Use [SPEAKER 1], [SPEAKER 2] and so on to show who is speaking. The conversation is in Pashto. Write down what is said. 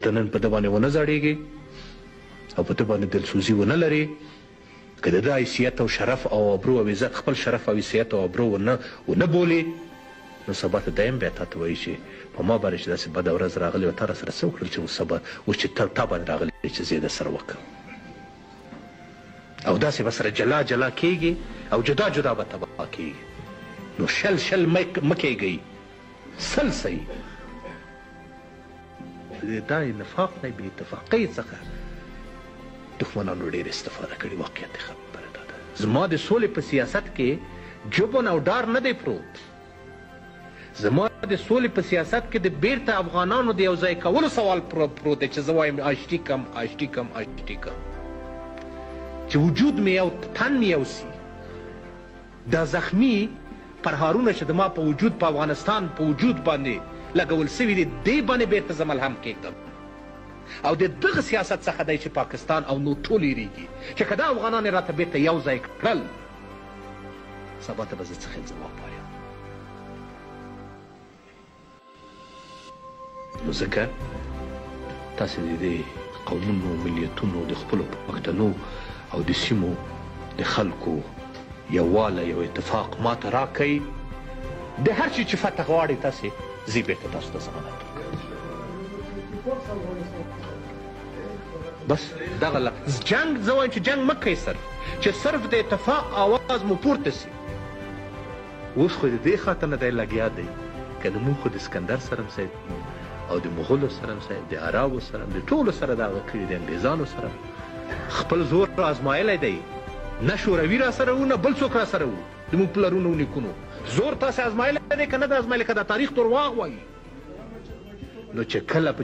[SPEAKER 1] ته نن په ده باندې ونه زړېږې او په ده باندې دلسوزي ونه لرې که د ده حیثیت او شرف او ابرو او عزت خپل شرف او حیثیت او ابرو ونه بولې نو سبا ته دایم بیا تا ته وایي چې په ما باندې چې داسې بده ورځ راغلې وه تا را سره څه وکړل چې اوس سبا اوس چې تا باندې راغلی چې زه یې در سره وکړم او داسې به سره جلا جلا کېږي او جدا جدا به تباه کېږي نو شل مه کېږئ سل صحیح دا نفاق نه بې اتفاقۍ څخه دښمنانو ډېر استفاده کړې واقعیت خبره دا ده زما د سولې په سیاست کې جبن او ډار نه دی پروت زما د سولې په سیاست کې د بیرته افغانانو د یو ځای کولو سوال پروت دی چې زه وایم آشتي کم چې وجود مې یو تن مې یوسي دا زخمي پرهارونه چې د ما په وجود په افغانستان په وجود باندې لګول سوي دي دې باندې بیرته زه ملهم کېږدم او د دغه سیاست څخه دی چې پاکستان او نور ټول یېرېږي چې که دا افغانان یې راته بیرته یو ځای کړل سبا ته به زه څه خیل ځواب وایم نو ځکه تاسې د دې قومونو ملیتونو د خپلو پښتنو او د سیمو د خلکو یووالی یو اتفاق ما ته راکئ د هر شي چې فتح غواړئ تاسې زه بیرته تاسو ته ضمانت ورکوم بس دغه جنګ زه وایم چې جنګ مه کوئ چې صرف د اتفاق آواز مو پورته سي اوس خو د دې خاطر نه دی لګیا دی که د موږ خو د اسکندر سره هم صاحب او د مغولو سره هم صاحب د عربو سره هم د ټولو سره دغه کړي د انګریزانو سره خپل زور را ازمایلی دی نه شوروي را سره وو نه بل څوک را سره وو د موږ پلرونو و نیکونو زور تاسې ازمایلی دی که نه د ازمایلی که دا تاریخ درواغ وایي نو چې کله